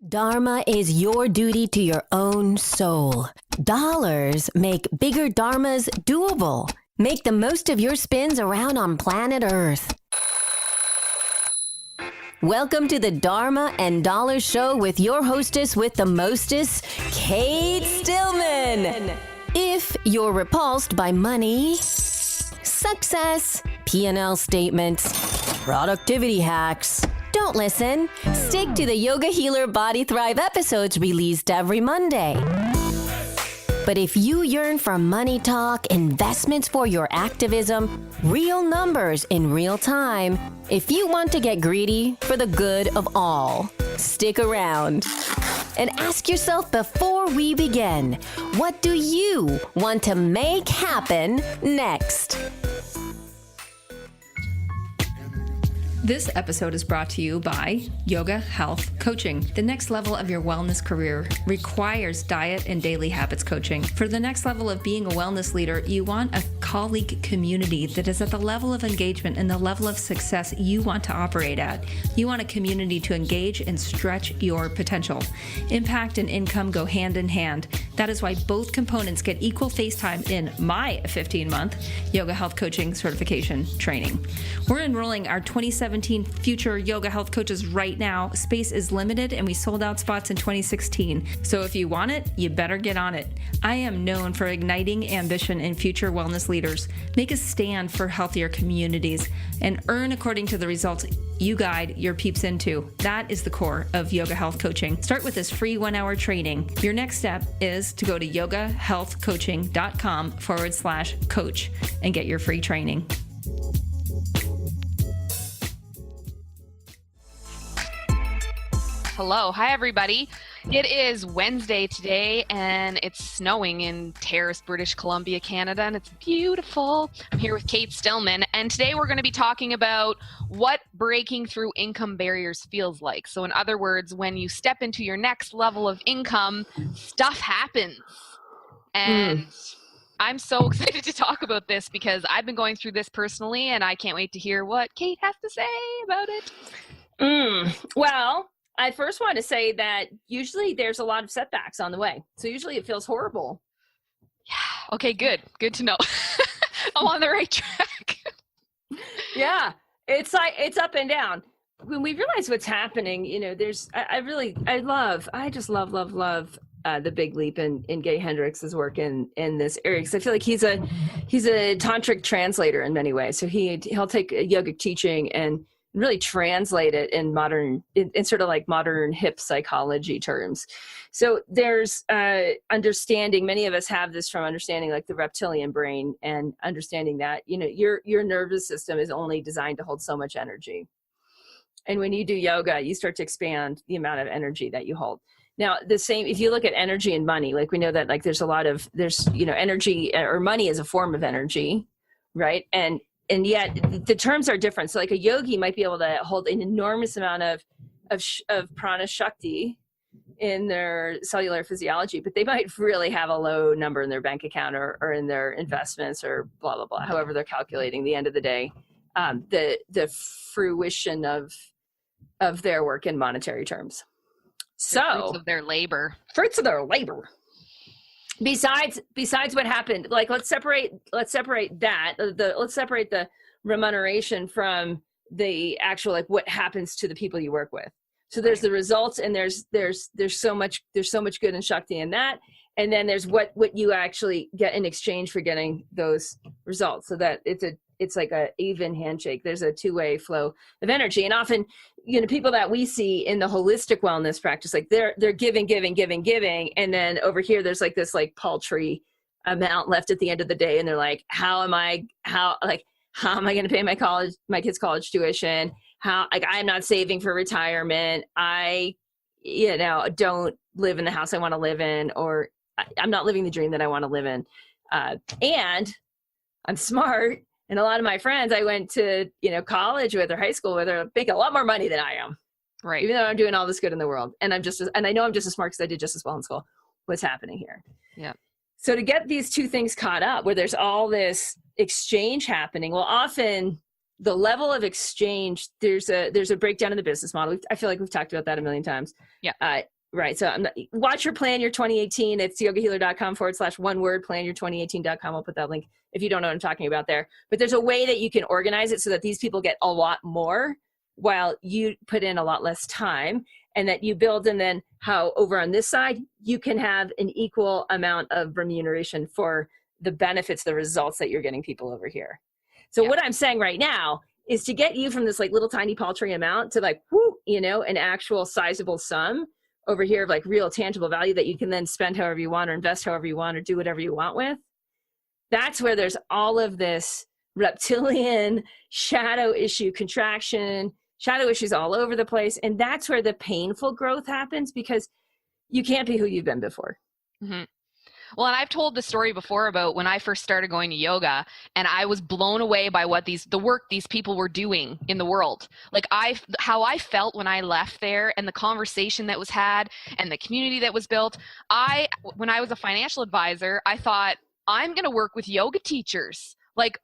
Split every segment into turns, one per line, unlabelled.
Dharma is your duty to your own soul. Dollars make bigger dharmas doable. Make the most of your spins around on planet Earth. Welcome to the Dharma and Dollar Show with your hostess with the mostest, Kate Stillman. If you're repulsed by money, success, P&L statements, productivity hacks, don't listen. Stick to the Yoga Healer Body Thrive episodes released every Monday. But if you yearn for money talk, investments for your activism, real numbers in real time, if you want to get greedy for the good of all, stick around. And ask yourself before we begin, what do you want to make happen next?
This episode is brought to you by Yoga Health Coaching. The next level of your wellness career requires diet and daily habits coaching. For the next level of being a wellness leader, you want a colleague community that is at the level of engagement and the level of success you want to operate at. You want a community to engage and stretch your potential. Impact and income go hand in hand. That is why both components get equal face time in my 15-month Yoga Health Coaching certification training. We're enrolling our 2017 future yoga health coaches right now. Space is limited and we sold out spots in 2016. So if you want it, you better get on it. I am known for igniting ambition in future wellness leaders, make a stand for healthier communities, and earn according to the results you guide your peeps into. That is the core of Yoga Health Coaching. Start with this free 1-hour training. Your next step is to go to yogahealthcoaching.com/coach and get your free training.
Hello. Hi, everybody. It is Wednesday today, and it's snowing in Terrace, British Columbia, Canada, and it's beautiful. I'm here with Kate Stillman, and today we're going to be talking about what breaking through income barriers feels like. So in other words, when you step into your next level of income, stuff happens. And I'm so excited to talk about this because I've been going through this personally, and I can't wait to hear what Kate has to say about it.
Well, I first want to say that usually there's a lot of setbacks on the way. So usually it feels horrible.
Yeah. Okay, good. Good to know. I'm on the right track.
Yeah. It's like, it's up and down. When we realize what's happening, you know, I just love the big leap in Gay Hendricks' work in this area. Cause I feel like he's a tantric translator in many ways. So he'll take a yogic teaching and really translate it in sort of like modern hip psychology terms. So there's understanding, many of us have this from understanding like the reptilian brain and understanding that, you know, your nervous system is only designed to hold so much energy. And when you do yoga, you start to expand the amount of energy that you hold. Now, the same, if you look at energy and money, like we know that like there's, you know, energy or money is a form of energy, right? And yet the terms are different. So like a yogi might be able to hold an enormous amount of prana shakti in their cellular physiology, but they might really have a low number in their bank account or in their investments or blah, blah, blah, however they're calculating the end of the day, the fruition of their work in monetary terms. So
Fruits of their labor.
Besides what happened, like let's separate the remuneration from the actual, like what happens to the people you work with. So there's the results, and there's so much good and shakti in that, and then there's what you actually get in exchange for getting those results. So that it's like a even handshake. There's a two-way flow of energy, and often, you know, people that we see in the holistic wellness practice, like they're giving, and then over here there's like this like paltry amount left at the end of the day, and they're like, how am I going to pay my kids' college tuition? I'm not saving for retirement. I, you know, don't live in the house I want to live in, or I'm not living the dream that I want to live in. And I'm smart. And a lot of my friends I went to, you know, college with or high school with are making a lot more money than I am.
Right.
Even though I'm doing all this good in the world. And I know I'm just as smart because I did just as well in school. What's happening here?
Yeah.
So to get these two things caught up where there's all this exchange happening, well, often the level of exchange, there's a breakdown in the business model. I feel like we've talked about that a million times.
Yeah.
Right. So watch your plan, your 2018. It's yogahealer.com/one word, planyour2018.com. I'll put that link if you don't know what I'm talking about there. But there's a way that you can organize it so that these people get a lot more while you put in a lot less time, and that you build, and then how over on this side, you can have an equal amount of remuneration for the benefits, the results that you're getting people over here. So what I'm saying right now is to get you from this like little tiny paltry amount to like, whoo, you know, an actual sizable sum over here of like real tangible value that you can then spend however you want or invest however you want or do whatever you want with. That's where there's all of this reptilian shadow issue contraction, shadow issues all over the place. And that's where the painful growth happens, because you can't be who you've been before.
Mm-hmm. Well, and I've told the story before about when I first started going to yoga, and I was blown away by what the work these people were doing in the world. Like how I felt when I left there, and the conversation that was had and the community that was built. When I was a financial advisor, I thought, I'm going to work with yoga teachers. Like,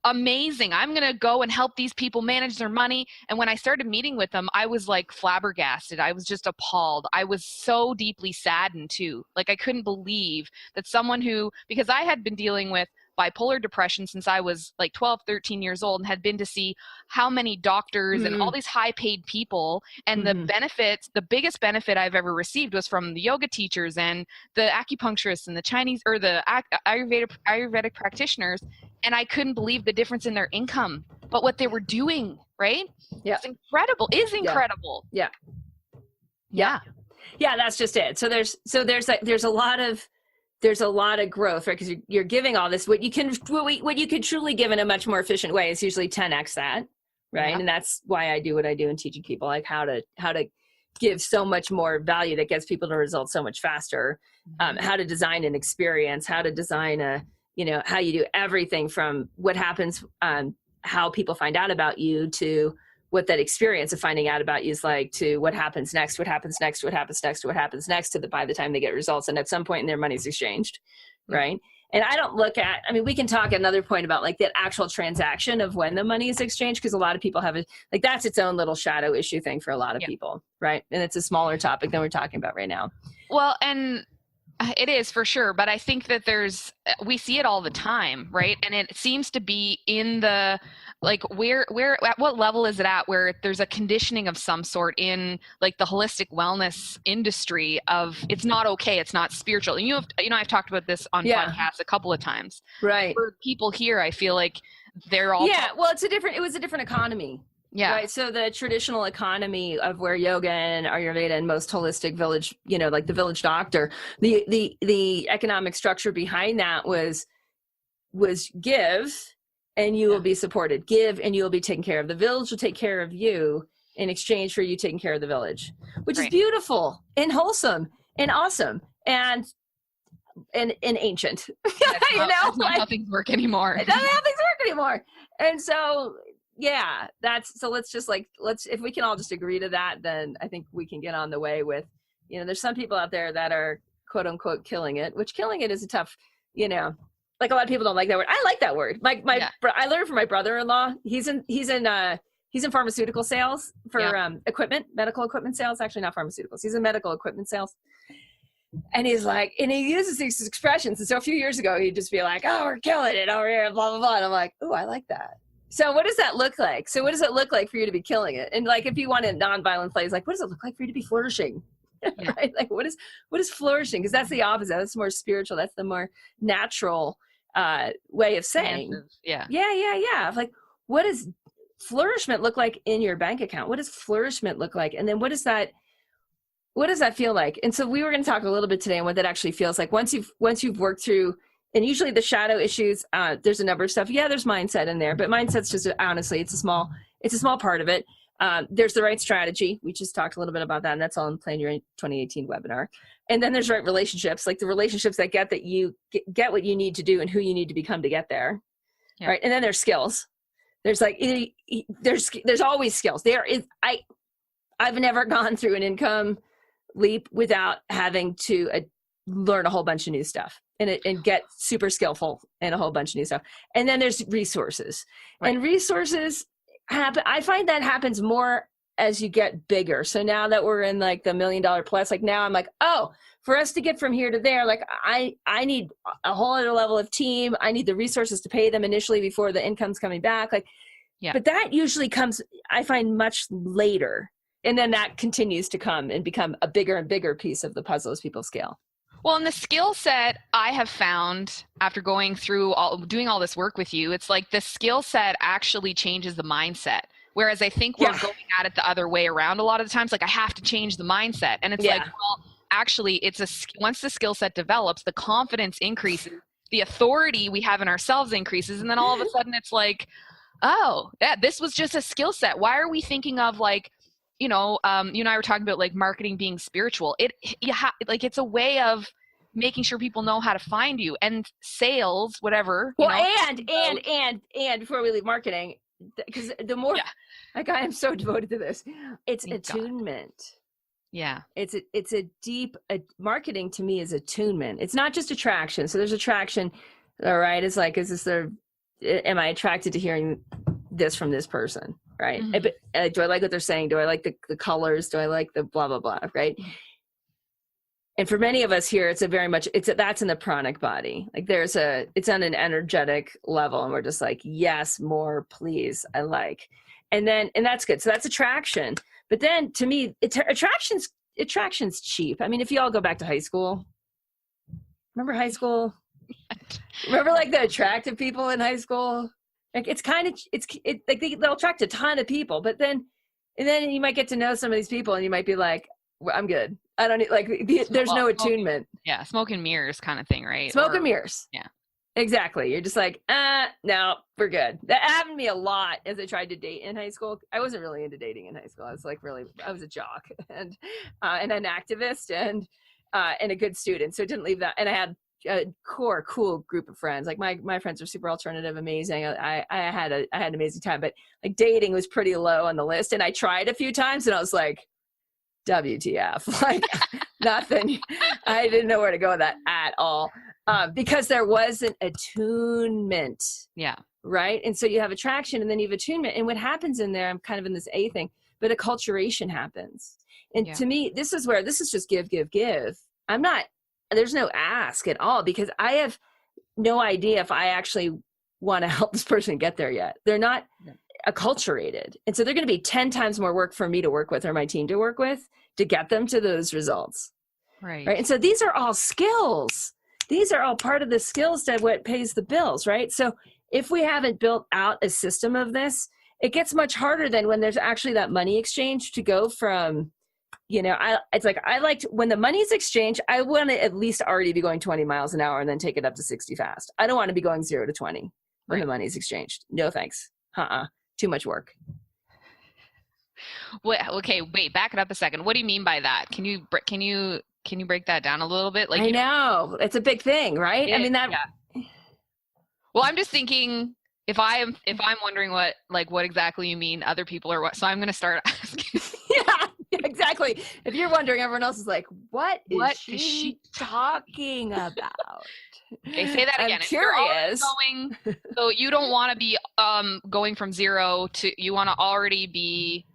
amazing. I'm going to go and help these people manage their money. And when I started meeting with them, I was like flabbergasted. I was just appalled. I was so deeply saddened too. Like, I couldn't believe that someone because I had been dealing with bipolar depression since I was like 12, 13 years old, and had been to see how many doctors and all these high paid people, and the benefits, the biggest benefit I've ever received was from the yoga teachers and the acupuncturists and the Chinese or the Ayurvedic practitioners. And I couldn't believe the difference in their income, but what they were doing, right?
Yeah.
It's incredible. Incredible.
Yeah. That's just it. So there's a lot of growth, right? Because you're giving all this. What you can truly give in a much more efficient way is usually 10x that, right? Yeah. And that's why I do what I do in teaching people, like how to give so much more value that gets people to results so much faster. How to design an experience, how to design how you do everything from what happens, how people find out about you, to what that experience of finding out about you is like, to what happens next, to by the time they get results. And at some point in their money's exchanged, right? And I don't look at, we can talk another point about like that actual transaction of when the money is exchanged, because a lot of people have it, like that's its own little shadow issue thing for a lot of people, right? And it's a smaller topic than we're talking about right now.
Well, and it is for sure, but I think that we see it all the time, right? And it seems to be in the, like, where at what level is it at where there's a conditioning of some sort in like the holistic wellness industry of, it's not okay, it's not spiritual. And I've talked about this on podcasts a couple of times.
Right.
For people here, I feel like they're all
it was a different economy. Yeah. Right. So the traditional economy of where yoga and Ayurveda and most holistic village, like the village doctor, the economic structure behind that was give and you will be supported. Give and you will be taken care of. The village will take care of you in exchange for you taking care of the village, which is beautiful and wholesome and awesome and ancient.
That's not how things work anymore.
That's not how things work anymore. And so let's if we can all just agree to that, then I think we can get on the way with, there's some people out there that are quote unquote killing it, which killing it is a tough, like a lot of people don't like that word. I like that word. I learned from my brother-in-law. He's in pharmaceutical sales for equipment, medical equipment sales, actually not pharmaceuticals. He's in medical equipment sales. And he's like, and he uses these expressions. And so a few years ago, he'd just be like, oh, we're killing it over here, blah, blah, blah. And I'm like, oh, I like that. So what does that look like? So what does it look like for you to be killing it? And like, if you want a nonviolent place, like, what does it look like for you to be flourishing? Right? Like, what is flourishing? Because that's the opposite. That's more spiritual. That's the more natural way of saying.
Yeah.
Like, what does flourishment look like in your bank account? What does flourishment look like? And then what does that feel like? And so we were going to talk a little bit today on what that actually feels like once you've worked through. And usually the shadow issues, there's a number of stuff. Yeah, there's mindset in there, but mindset's just, honestly, it's a small part of it. There's the right strategy. We just talked a little bit about that, and that's all in Plan Your 2018 webinar. And then there's right relationships, like the relationships that get that you get what you need to do and who you need to become to get there. Yeah. Right. And then there's skills. There's there's always skills. I've never gone through an income leap without having to learn a whole bunch of new stuff. And get super skillful in a whole bunch of new stuff. And then there's resources. Right. And resources I find that happens more as you get bigger. So now that we're in like the $1 million plus, like now I'm like, oh, for us to get from here to there, like I need a whole other level of team. I need the resources to pay them initially before the income's coming back. Like,
Yeah.
But that usually comes, I find, much later. And then that continues to come and become a bigger and bigger piece of the puzzle as people scale.
Well, and the skill set I have found after going through doing all this work with you, it's like the skill set actually changes the mindset. Whereas I think we're going at it the other way around a lot of the times. Like I have to change the mindset. And it's like, well, actually once the skill set develops, the confidence increases, the authority we have in ourselves increases. And then all of a sudden it's like, oh, yeah, this was just a skill set. Why are we thinking of like, you and I were talking about like marketing being spiritual. It's a way of making sure people know how to find you, and sales, whatever.
Well, and before we leave marketing, because the more, like I am so devoted to this, it's attunement.
Yeah.
It's a deep, marketing to me is attunement. It's not just attraction. So there's attraction. All right. It's like, am I attracted to hearing this from this person? Right. Mm-hmm. Do I like what they're saying? Do I like the colors? Do I like the blah, blah, blah. Right. And for many of us here, that's in the pranic body. Like it's on an energetic level. And we're just like, yes, more, please. I like, and that's good. So that's attraction. But then to me, attraction's cheap. I mean, if you all go back to high school, remember high school? Remember like the attractive people in high school? Like like they'll attract a ton of people, but then you might get to know some of these people and you might be like, well, I'm good. I don't need there's no attunement.
Yeah. Smoke and mirrors kind of thing, right?
Smoke and mirrors.
Yeah.
Exactly. You're just like, no, we're good. That happened to me a lot as I tried to date in high school. I wasn't really into dating in high school. I was a jock and an activist and a good student. So it didn't leave that. And I had a cool group of friends. Like my friends were super alternative, amazing. I had an amazing time, but like dating was pretty low on the list. And I tried a few times and I was like, WTF, like nothing. I didn't know where to go with that at all. Because there was an attunement. Yeah. Right. And so you have attraction and then you have attunement. And what happens in there, I'm kind of in this A thing, but acculturation happens. And to me, this is just give. There's no ask at all because I have no idea if I actually want to help this person get there yet. They're not acculturated. And so they're going to be 10 times more work for me to work with or my team to work with to get them to those results. Right. And so these are all skills. These are all part of the skills to what pays the bills, right? So if we haven't built out a system of this, it gets much harder than when there's actually that money exchange to go from, I liked when the money's exchanged, I want to at least already be going 20 miles an hour and then take it up to 60 fast. I don't want to be going 0 to 20 when the money's exchanged. No, thanks. Too much work.
Okay, wait, back it up a second. What do you mean by that? Can you break that down a little bit? Like
I know it's a big thing, right?
Well, I'm just thinking if I'm wondering what exactly you mean, other people are what. So I'm going to start asking.
Yeah, exactly. If you're wondering, everyone else is like, what is she talking about?
Okay, say that again.
I'm curious.
So you don't want to be going from 0 to, you want to already be.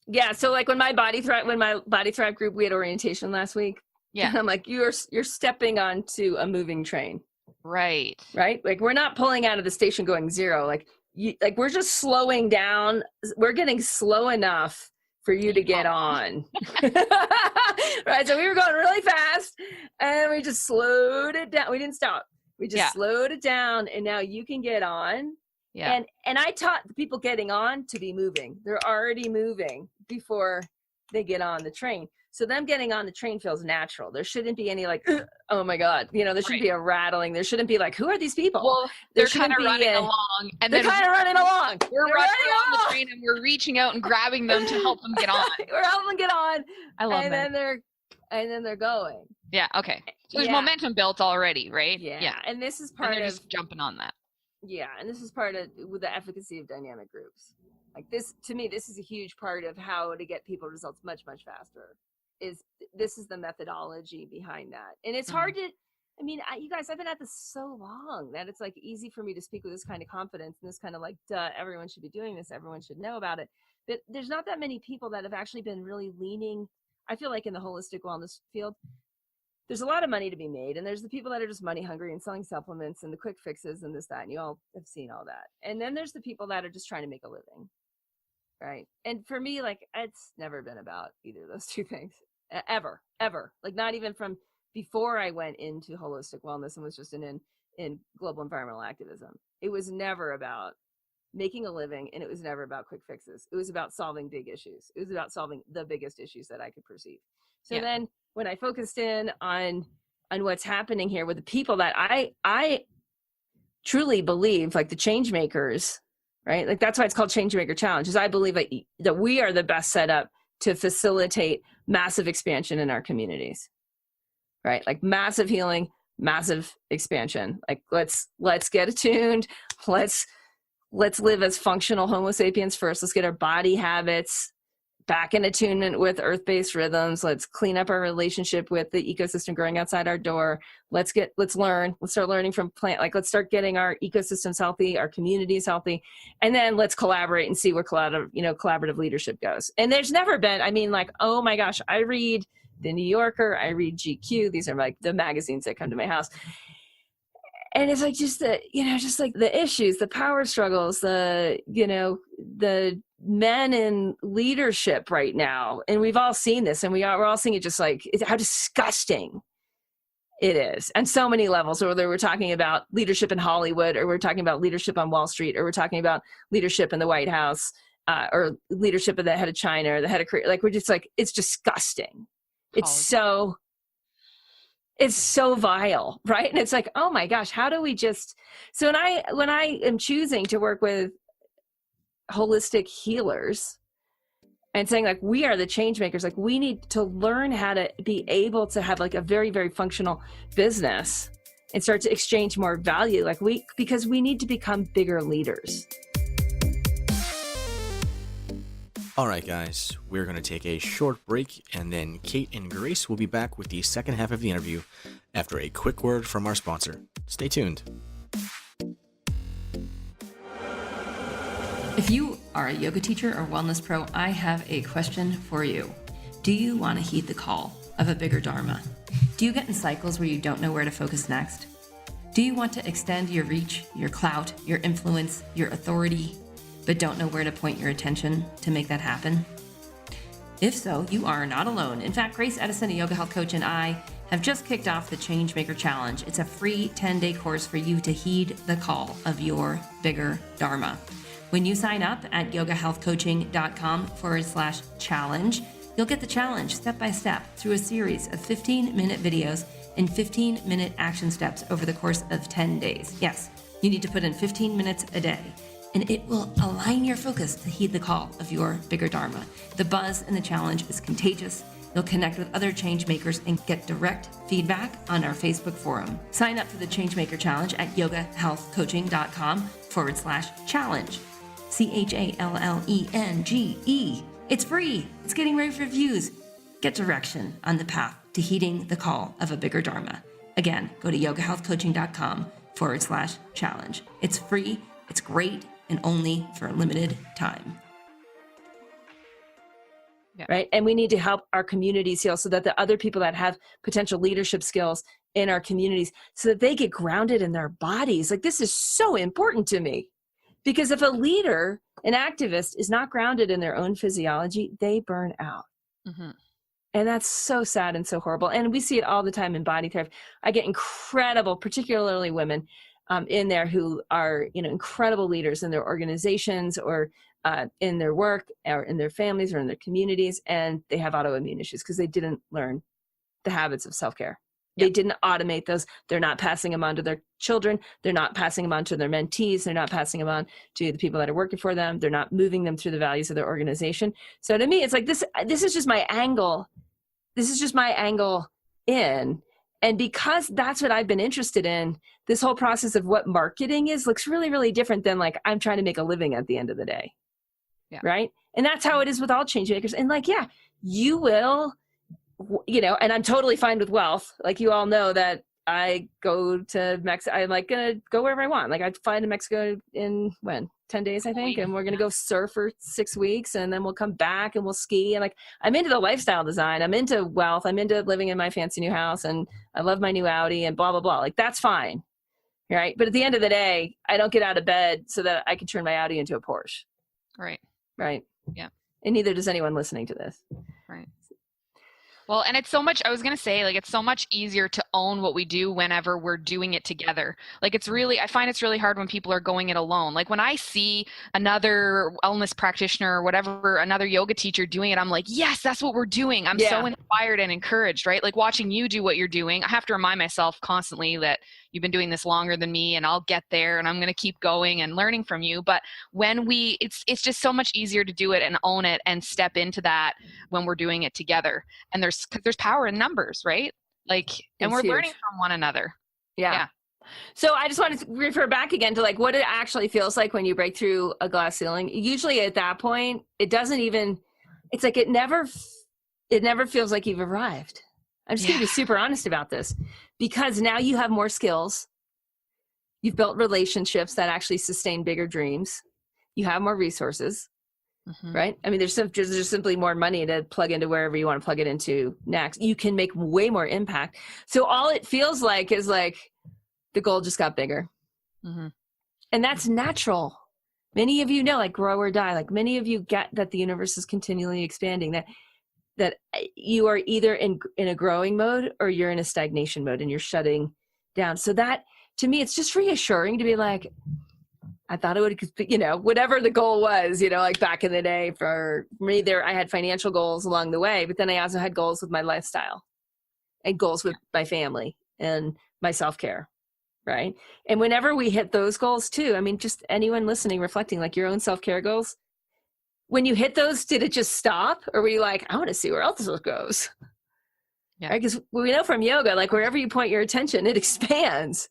Yeah. So like when my Body Thrive group, we had orientation last week. Yeah. And I'm like, you're stepping onto a moving train. Right. Like we're not pulling out of the station going 0. Like we're just slowing down. We're getting slow enough for you to get on. Right. So we were going really fast and we just slowed it down. We didn't stop. We just slowed it down and now you can get on. Yeah. And I taught the people getting on to be moving. They're already moving before they get on the train. So them getting on the train feels natural. There shouldn't be any like, oh my God, there shouldn't be a rattling. There shouldn't be like, who are these people?
Well, they're kind of running along.
And they're kind of running along.
We're running on the train and we're reaching out and grabbing them to help them get on.
We're helping them get on.
I love that.
And then they're going.
Yeah. Okay. So there's momentum built already, right?
Yeah. And this is part of
just jumping on that.
Yeah. And this is part of with the efficacy of dynamic groups. Like this, to me, this is a huge part of how to get people results much, much faster. This is the methodology behind that. And it's hard to, I mean, you guys, I've been at this so long that it's like easy for me to speak with this kind of confidence and this kind of like, duh, everyone should be doing this. Everyone should know about it. But there's not that many people that have actually been really leaning. I feel like in the holistic wellness field, there's a lot of money to be made. And there's the people that are just money hungry and selling supplements and the quick fixes and this, that, and you all have seen all that. And then there's the people that are just trying to make a living. Right. And for me, like, it's never been about either of those two things ever, like not even from before I went into holistic wellness and was just in global environmental activism. It was never about making a living, and it was never about quick fixes. It was about solving big issues. It was about solving the biggest issues that I could perceive. So then when I focused in on what's happening here with the people that I truly believe, like the change makers, right? Like that's why it's called Change Maker Challenge, is I believe that we are the best set up to facilitate massive expansion in our communities. Right? Like massive healing, massive expansion. Like let's get attuned. Let's live as functional Homo sapiens first. Let's get our body habits back in attunement with earth-based rhythms. Let's clean up our relationship with the ecosystem growing outside our door. Let's start learning from plant. Like let's start getting our ecosystems healthy, our communities healthy, and then let's collaborate and see where collaborative leadership goes. And there's never been, I mean, like, oh my gosh, I read The New Yorker, I read GQ. These are like the magazines that come to my house. And it's like just like the issues, the power struggles, the men in leadership right now. And we've all seen this, and we're all seeing it, just like how disgusting it is. And so many levels, whether we're talking about leadership in Hollywood, or we're talking about leadership on Wall Street, or we're talking about leadership in the White House, or leadership of the head of China or the head of Korea. Like we're just like, it's disgusting. It's so vile, right? And it's like, oh my gosh, how do we just, so when I am choosing to work with holistic healers and saying like, we are the change makers, like we need to learn how to be able to have like a very, very functional business and start to exchange more value. Like because we need to become bigger leaders.
All right, guys, we're going to take a short break, and then Kate and Grace will be back with the second half of the interview after a quick word from our sponsor. Stay tuned.
If you are a yoga teacher or wellness pro, I have a question for you. Do you want to heed the call of a bigger dharma? Do you get in cycles where you don't know where to focus next? Do you want to extend your reach, your clout, your influence, your authority, but don't know where to point your attention to make that happen? If so, you are not alone. In fact, Grace Edison, a yoga health coach, and I have just kicked off the Change Maker Challenge. It's a free 10-day course for you to heed the call of your bigger dharma. When you sign up at yogahealthcoaching.com/challenge, you'll get the challenge step by step through a series of 15-minute videos and 15-minute action steps over the course of 10 days. Yes, you need to put in 15 minutes a day, and it will align your focus to heed the call of your bigger dharma. The buzz in the challenge is contagious. You'll connect with other change makers and get direct feedback on our Facebook forum. Sign up for the Change Maker Challenge at yogahealthcoaching.com/challenge. CHALLENGE. It's free. It's getting rave reviews. Get direction on the path to heeding the call of a bigger dharma. Again, go to yogahealthcoaching.com/challenge. It's free, it's great, and only for a limited time.
Yeah. Right. And we need to help our communities heal so that the other people that have potential leadership skills in our communities, so that they get grounded in their bodies. Like, this is so important to me, because if a leader, an activist, is not grounded in their own physiology, they burn out. Mm-hmm. And that's so sad and so horrible. And we see it all the time in body therapy. I get incredible, particularly women in there who are, incredible leaders in their organizations or in their work or in their families or in their communities. And they have autoimmune issues because they didn't learn the habits of self-care. Yep. They didn't automate those. They're not passing them on to their children. They're not passing them on to their mentees. They're not passing them on to the people that are working for them. They're not moving them through the values of their organization. So to me, it's like this is just my angle. This is just my angle in. And because that's what I've been interested in, this whole process of what marketing is looks really, really different than like, I'm trying to make a living at the end of the day. Yeah. Right. And that's how it is with all change makers. And like, yeah, you will, and I'm totally fine with wealth. Like, you all know that I go to Mexico. I'm like going to go wherever I want. Like I fly to Mexico in 10 days, I think. And we're going to go surf for 6 weeks and then we'll come back and we'll ski. And like, I'm into the lifestyle design. I'm into wealth. I'm into living in my fancy new house and I love my new Audi and blah, blah, blah. Like that's fine. Right. But at the end of the day, I don't get out of bed so that I can turn my Audi into a Porsche.
Right.
Right.
Yeah.
And neither does anyone listening to this.
Right. Well, and it's so much, I was going to say, like, it's so much easier to own what we do whenever we're doing it together. Like, it's really, I find it's really hard when people are going it alone. Like, when I see another wellness practitioner or whatever, another yoga teacher doing it, I'm like, yes, that's what we're doing. I'm so inspired and encouraged, right? Like, watching you do what you're doing, I have to remind myself constantly that you've been doing this longer than me and I'll get there and I'm going to keep going and learning from you. But when it's just so much easier to do it and own it and step into that when we're doing it together. And there's power in numbers, right? Like, and we're learning from one another.
Yeah. So I just wanted to refer back again to like what it actually feels like when you break through a glass ceiling. Usually at that point, it doesn't even, it's like it never feels like you've arrived. I'm just going to be super honest about this because now you have more skills. You've built relationships that actually sustain bigger dreams. You have more resources, right? I mean, there's simply more money to plug into wherever you want to plug it into next. You can make way more impact. So all it feels like is like the goal just got bigger. And that's natural. Many of you know, like grow or die. Like many of you get that the universe is continually expanding, that you are either in a growing mode or you're in a stagnation mode and you're shutting down. So that to me, it's just reassuring to be like, I thought it would, whatever the goal was, like back in the day for me there, I had financial goals along the way, but then I also had goals with my lifestyle and goals with my family and my self-care. Right. And whenever we hit those goals too, I mean, just anyone listening, reflecting like your own self-care goals, when you hit those, did it just stop? Or were you like, I want to see where else this goes?
Yeah.
Right? Because we know from yoga, like wherever you point your attention, it expands.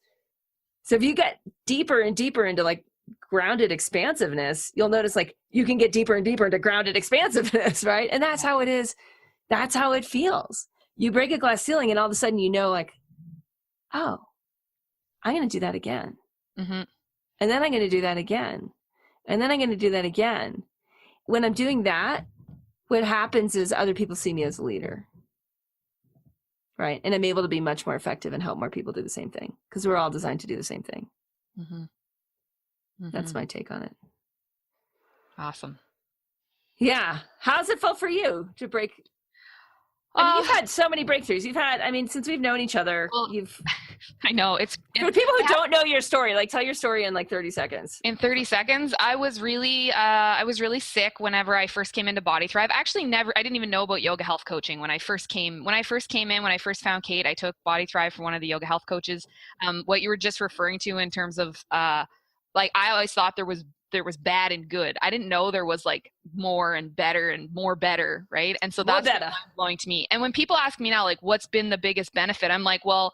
So if you get deeper and deeper into like grounded expansiveness, you'll notice like you can get deeper and deeper into grounded expansiveness, right? And that's how it is. That's how it feels. You break a glass ceiling and all of a sudden like, oh, I'm going to do that again. And then I'm going to do that again. And then I'm going to do that again. When I'm doing that, what happens is other people see me as a leader, right? And I'm able to be much more effective and help more people do the same thing because we're all designed to do the same thing. That's my take on it.
Awesome.
Yeah. How's it felt for you to break? I mean, you've had so many breakthroughs. Since we've known each other,
I know it's
for people who don't know your story, like tell your story in like 30 seconds.
In 30 seconds, I was really sick whenever I first came into Body Thrive. I didn't even know about yoga health coaching when I first found Kate. I took Body Thrive from one of the yoga health coaches. What you were just referring to in terms of, like, I always thought there was bad and good. I didn't know there was like more and better and more better, right? And so that's blowing to me. And when people ask me now, like, what's been the biggest benefit? I'm like, well,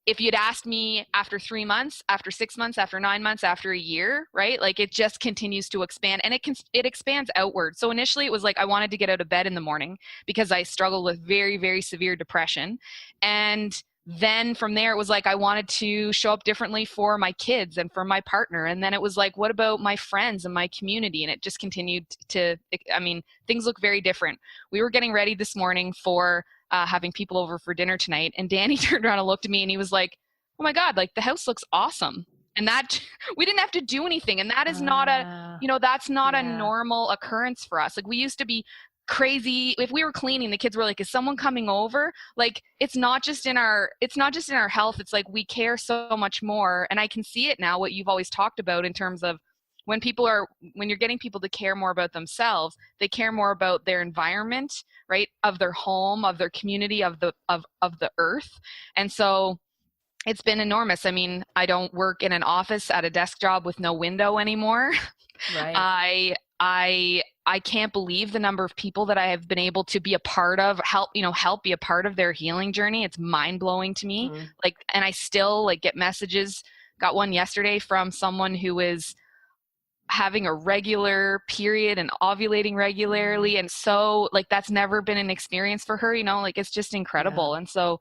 if you'd asked me after 3 months, after 6 months, after 9 months, after a year, right? Like it just continues to expand and it expands outward. So initially it was like, I wanted to get out of bed in the morning because I struggled with very, very severe depression. And then from there, it was like, I wanted to show up differently for my kids and for my partner. And then it was like, what about my friends and my community? And it just continued things look very different. We were getting ready this morning for having people over for dinner tonight. And Danny turned around and looked at me and he was like, oh my God, like the house looks awesome. And that we didn't have to do anything. And that is not that's not a normal occurrence for us. Like we used to be crazy. If we were cleaning, the kids were like, is someone coming over? Like, it's not just in our health. It's like, we care so much more. And I can see it now, what you've always talked about in terms of when you're getting people to care more about themselves, they care more about their environment, right? Of their home, of their community, of the earth. And so it's been enormous. I mean, I don't work in an office at a desk job with no window anymore. Right. I can't believe the number of people that I have been able to be a part of, help be a part of their healing journey. It's mind blowing to me. Like, and I still like get messages. Got one yesterday from someone who is having a regular period and ovulating regularly. And so like, that's never been an experience for her, like it's just incredible. Yeah. And so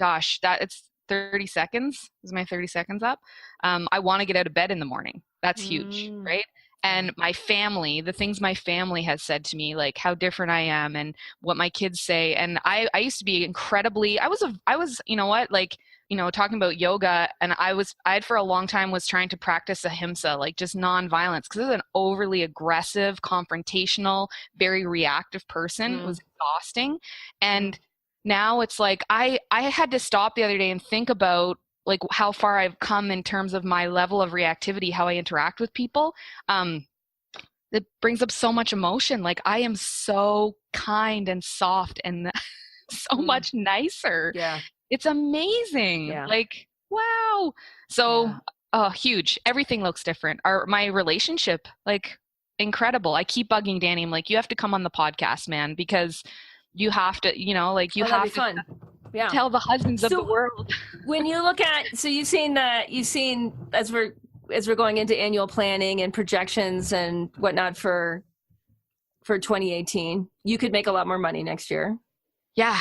gosh, that it's 30 seconds. Is my 30 seconds up? I want to get out of bed in the morning. That's huge, right? And my family, the things my family has said to me, like how different I am and what my kids say. And I used to be incredibly, I was, you know what, like, you know, talking about yoga, and I had for a long time was trying to practice ahimsa, like just nonviolence, because I was an overly aggressive, confrontational, very reactive person. It was exhausting. And now it's like, I had to stop the other day and think about like how far I've come in terms of my level of reactivity, how I interact with people. It brings up so much emotion. Like I am so kind and soft and so much nicer.
Yeah.
It's amazing.
Yeah.
Like, wow. So huge. Everything looks different. My relationship, like incredible. I keep bugging Danny. I'm like, you have to come on the podcast, man, because you have to, you know, like you have to
fun. Yeah.
tell the husbands of the world.
When you look at, so you've seen as we're going into annual planning and projections and whatnot for 2018, you could make a lot more money next year.
Yeah.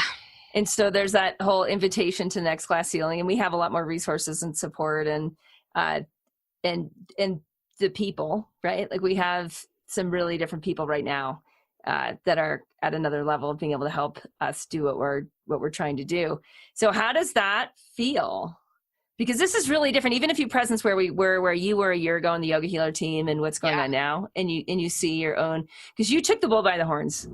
And so there's that whole invitation to next class ceiling, and we have a lot more resources and support and the people, right? Like we have some really different people right now that are at another level of being able to help us do what we're trying to do. So how does that feel? Because this is really different. Even if you presence where you were a year ago in the Yoga Healer team and what's going on now, and you see your own, because you took the bull by the horns,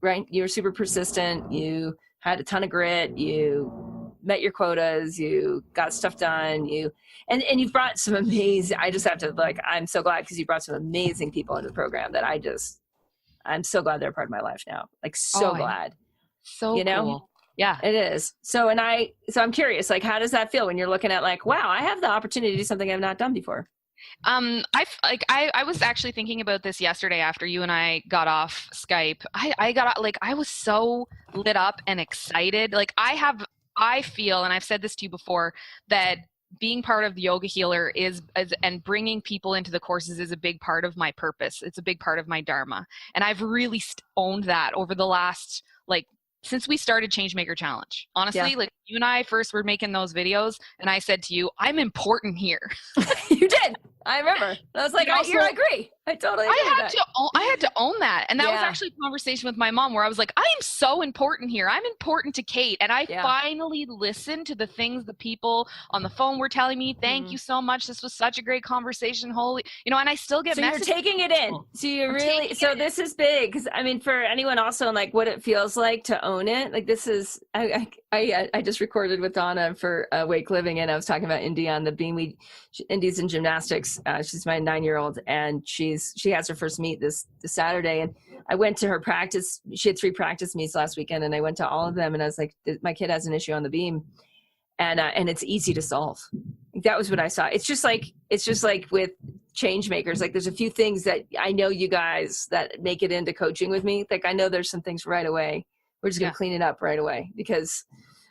right? You were super persistent. You had a ton of grit. You met your quotas. You got stuff done. And you've brought some amazing. I just have to I'm so glad because you brought some amazing people into the program that I'm so glad they're part of my life now. Like so glad. So you know. Cool. Yeah, it is. So I'm curious, like, how does that feel when you're looking at like, wow, I have the opportunity to do something I've not done before?
I was actually thinking about this yesterday after you and I got off Skype. I was so lit up and excited. Like I feel, and I've said this to you before, that being part of the Yoga Healer and bringing people into the courses is a big part of my purpose. It's a big part of my dharma. And I've really owned that over the last, since we started Changemaker Challenge. Honestly, like you and I first were making those videos, and I said to you, I'm important here.
You did. I remember. I was like, I agree. I totally agree.
I had to own that. And that was actually a conversation with my mom where I was like, I am so important here. I'm important to Kate. And I finally listened to the things the people on the phone were telling me. Thank you so much. This was such a great conversation. Holy, and I still get messages.
So you're taking it in. So you're really, so this is big. Cause I mean, for anyone also on like what it feels like to own it, like this is, I just recorded with Donna for Wake Living, and I was talking about Indy on the beam. Indy's in gymnastics. She's my 9-year-old, and she has her first meet this Saturday. And I went to her practice. She had 3 practice meets last weekend, and I went to all of them. And I was like, my kid has an issue on the beam, and it's easy to solve. That was what I saw. It's just like with change makers. Like there's a few things that I know you guys that make it into coaching with me. Like I know there's some things right away. We're just gonna clean it up right away, because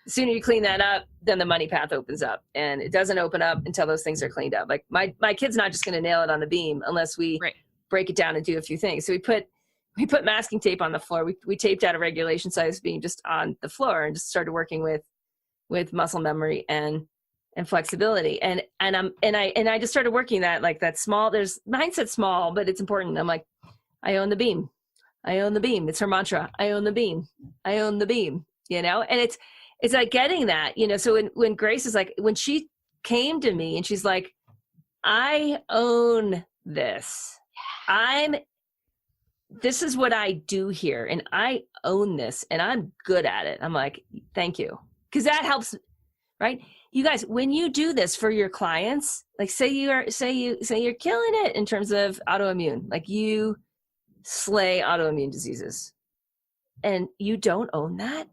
the sooner you clean that up, then the money path opens up, and it doesn't open up until those things are cleaned up. Like my kid's not just going to nail it on the beam unless we break it down and do a few things. So we put masking tape on the floor. We taped out a regulation size beam just on the floor and just started working with muscle memory and flexibility. And I just started working that small, there's mindset small, but it's important. I'm like, I own the beam. I own the beam. It's her mantra. I own the beam. I own the beam, and it's like getting that, so when Grace is like, when she came to me and she's like, I own this. This is what I do here, and I own this, and I'm good at it. I'm like, thank you. Because that helps, right? You guys, when you do this for your clients, like say you're killing it in terms of autoimmune, like you slay autoimmune diseases, and you don't own that.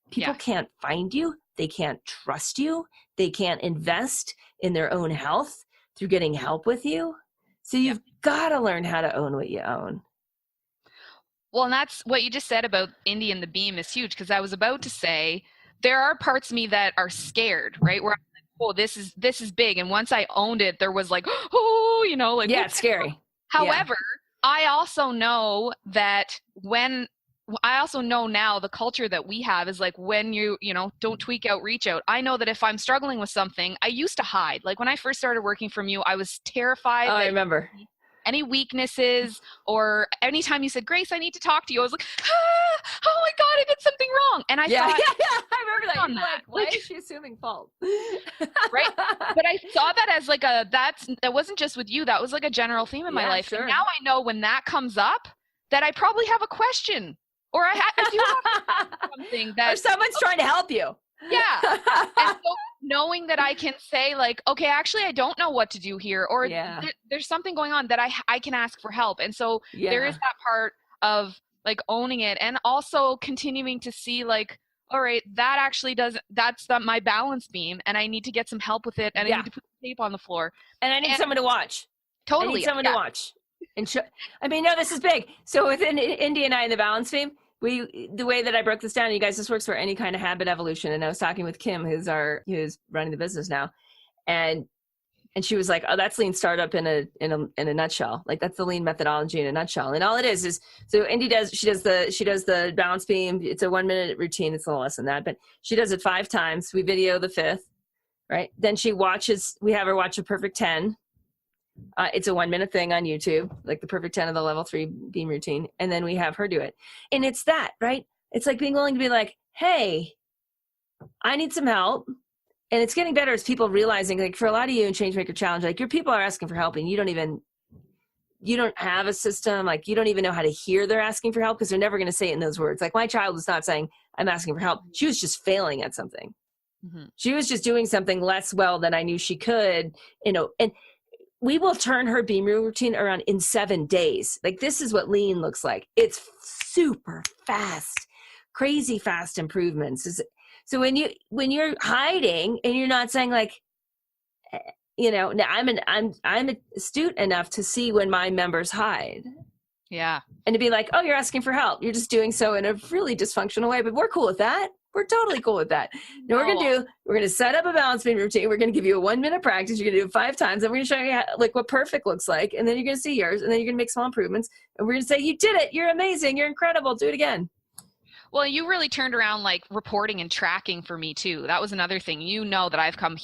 People can't find you. They can't trust you. They can't invest in their own health through getting help with you. So you've got to learn how to own what you own.
Well, and that's what you just said about Indy and the beam is huge, because I was about to say there are parts of me that are scared, right? Where I'm like, oh, this is big. And once I owned it, there was like, oh, it's scary. However, I also know that when I also know now the culture that we have is like, when you know, don't tweak out, reach out. I know that if I'm struggling with something, I used to hide. Like when I first started working from you, I was terrified.
Oh,
that
I remember.
any weaknesses, or anytime you said, Grace, I need to talk to you, I was like, oh my God, I did something wrong. And I thought,
I remember that.
on
You're
that.
like, why is she assuming fault?
right? But I saw that as like that wasn't just with you. That was like a general theme in my life.
Sure.
And now I know when that comes up that I probably have a question, or I do have something that,
or someone's trying to help you.
yeah. And so knowing that I can say like, okay, actually, I don't know what to do here, or there's something going on that I can ask for help. And so there is that part of like owning it, and also continuing to see like, all right, that actually that's my balance beam, and I need to get some help with it, and I need to put tape on the floor.
And I need someone to watch.
Totally.
I need someone to watch. And I mean, no, this is big. So within Indy and I in the balance beam, the way that I broke this down, you guys, this works for any kind of habit evolution. And I was talking with Kim, who's running the business now, and she was like, "Oh, that's lean startup in a nutshell. Like that's the lean methodology in a nutshell." And all it is so Indy she does the balance beam. It's a 1 minute routine. It's a little less than that, but she does it 5 times. We video the 5th, right? Then we have her watch a perfect 10. It's a 1 minute thing on YouTube, like the perfect 10 of the level 3 beam routine. And then we have her do it. And it's that, right? It's like being willing to be like, hey, I need some help. And it's getting better as people realizing, like for a lot of you in Changemaker Challenge, like your people are asking for help and you don't have a system. Like you don't even know how to hear they're asking for help because they're never going to say it in those words. Like my child was not saying, I'm asking for help. She was just failing at something. Mm-hmm. She was just doing something less well than I knew she could, and we will turn her beam routine around in 7 days. Like this is what lean looks like. It's super fast, crazy fast improvements. So when you're hiding and you're not saying like, I'm astute enough to see when my members hide.
Yeah.
And to be like, oh, you're asking for help. You're just doing so in a really dysfunctional way, but we're cool with that. We're totally cool with that. We're going to set up a balance beam routine. We're going to give you a 1 minute practice. You're going to do it 5 times. And we're going to show you like what perfect looks like. And then you're going to see yours. And then you're going to make small improvements. And we're going to say, you did it. You're amazing. You're incredible. Do it again.
Well, you really turned around like reporting and tracking for me too. That was another thing. You know that I've come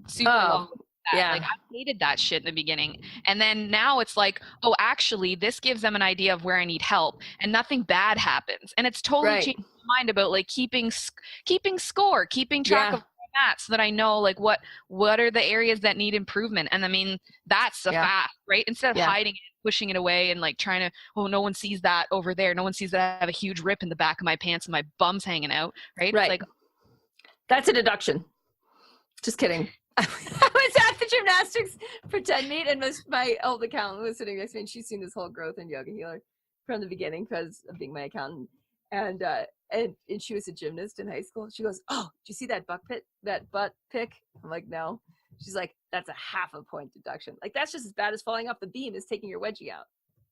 super long with that.
Yeah.
Like I hated that shit in the beginning. And then now it's like, oh, actually this gives them an idea of where I need help and nothing bad happens. And it's totally changed my mind about like keeping score, keeping track of where I'm at, so that I know like what are the areas that need improvement. And I mean, that's the fast, right? Instead of hiding it, pushing it away and like trying to, oh, no one sees that over there. No one sees that I have a huge rip in the back of my pants and my bum's hanging out, right?
Right.
It's like,
that's a deduction. Just kidding. I was at the gymnastics pretend meet and my old accountant was sitting next to me and she's seen this whole growth in Yoga Healer from the beginning because of being my accountant. And she was a gymnast in high school. She goes, oh, did you see that butt pick? I'm like, no. She's like, that's a half a point deduction. Like that's just as bad as falling off the beam as taking your wedgie out.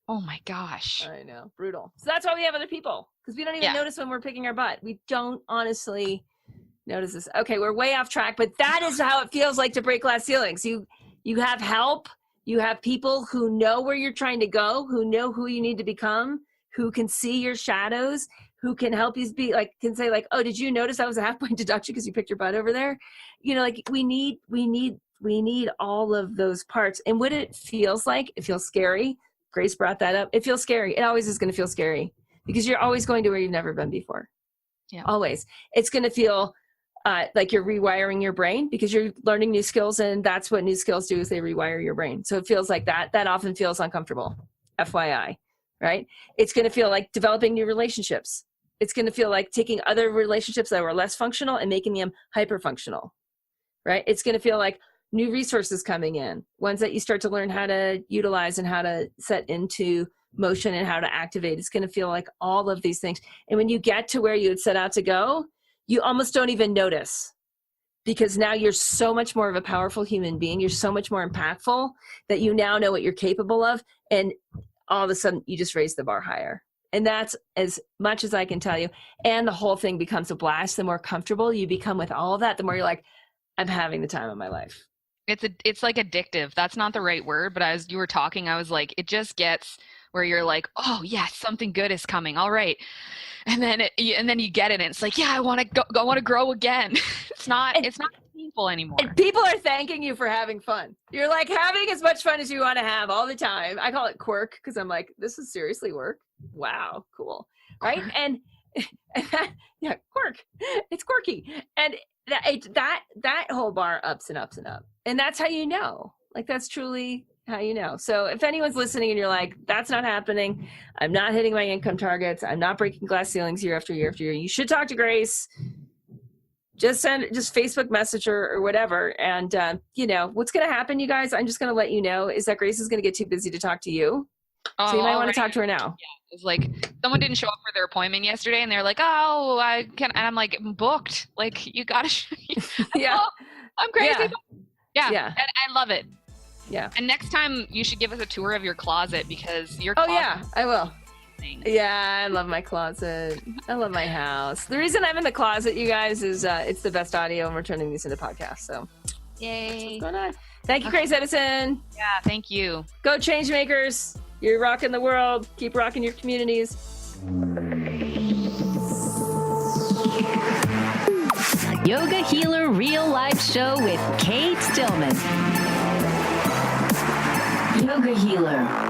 oh my gosh.
I know. Brutal. So that's why we have other people, because we don't even notice when we're picking our butt. We don't honestly notice this. Okay, we're way off track, but that is how it feels like to break glass ceilings. You have help. You have people who know where you're trying to go, who know who you need to become, who can see your shadows, who can help you be like, can say like, oh, did you notice that was a half point deduction because you picked your butt over there? You know, like we need all of those parts. And what it feels like, it feels scary. Grace brought that up. It feels scary. It always is going to feel scary because you're always going to where you've never been before.
Yeah.
Always. It's going to feel like you're rewiring your brain because you're learning new skills, and that's what new skills do, is they rewire your brain. So it feels like that. That often feels uncomfortable, FYI, right? It's going to feel like developing new relationships. It's going to feel like taking other relationships that were less functional and making them hyper-functional, right? It's going to feel like new resources coming in, ones that you start to learn how to utilize and how to set into motion and how to activate. It's going to feel like all of these things. And when you get to where you had set out to go, you almost don't even notice, because now you're so much more of a powerful human being. You're so much more impactful that you now know what you're capable of. And all of a sudden you just raise the bar higher. And that's as much as I can tell you. And the whole thing becomes a blast. The more comfortable you become with all of that, the more you're like, I'm having the time of my life.
It's like addictive. That's not the right word, but as you were talking, I was like, it just gets where you're like, oh yeah, something good is coming. All right. And then you get it and it's like, yeah, I want to go, I want to grow again. It's not painful anymore.
And people are thanking you for having fun. You're like having as much fun as you want to have all the time. I call it quirk because I'm like, this is seriously work. Wow, cool. Right? And yeah, quirk. It's quirky. And that whole bar ups and ups and up. And that's how you know. Like that's truly how you know. So if anyone's listening and you're like, that's not happening, I'm not hitting my income targets, I'm not breaking glass ceilings year after year after year, you should talk to Grace. Just Facebook message her or whatever. And what's going to happen, you guys, I'm just going to let you know, is that Grace is going to get too busy to talk to you. So you might want to talk to her now.
Yeah, it's like someone didn't show up for their appointment yesterday and they're like, oh, I can, and I'm like, I'm booked. Like you gotta
yeah.
I'm crazy.
Yeah.
And I love it.
Yeah.
And next time you should give us a tour of your closet because your
closet. Oh yeah, I will. Yeah, I love my closet. I love my house. The reason I'm in the closet, you guys, is it's the best audio and we're turning these into podcasts. So
yay.
That's what's going on. Thank you, Grace Edison.
Yeah, thank you.
Go change makers. You're rocking the world. Keep rocking your communities.
Yoga Healer Real Life Show with Kate Stillman. Yoga Healer.